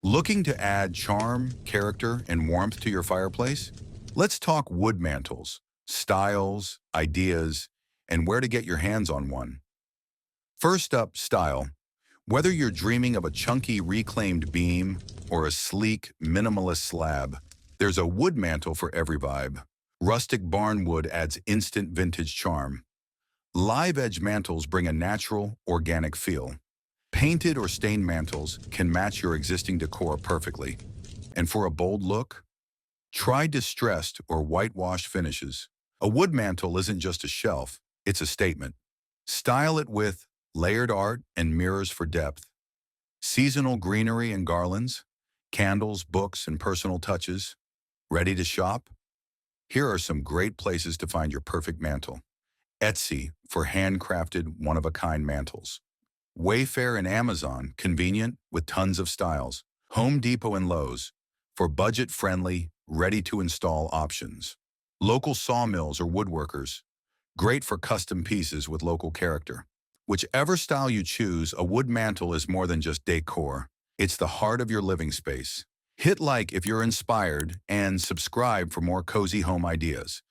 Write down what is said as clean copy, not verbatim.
Looking to add charm, character, and warmth to your fireplace? Let's talk wood mantels, styles, ideas, and where to get your hands on one. First up, style. Whether you're dreaming of a chunky reclaimed beam or a sleek, minimalist slab, there's a wood mantel for every vibe. Rustic barnwood adds instant vintage charm. Live edge mantels bring a natural, organic feel. Painted or stained mantels can match your existing decor perfectly. And for a bold look, try distressed or whitewashed finishes. A wood mantel isn't just a shelf, it's a statement. Style it with layered art and mirrors for depth, seasonal greenery and garlands, candles, books, and personal touches. Ready to shop? Here are some great places to find your perfect mantel. Etsy for handcrafted, one-of-a-kind mantels. Wayfair and Amazon, convenient with tons of styles. Home Depot and Lowe's for budget-friendly, ready-to-install options. Local sawmills or woodworkers, great for custom pieces with local character. Whichever style you choose, a wood mantel is more than just decor. It's the heart of your living space. Hit like if you're inspired and subscribe for more cozy home ideas.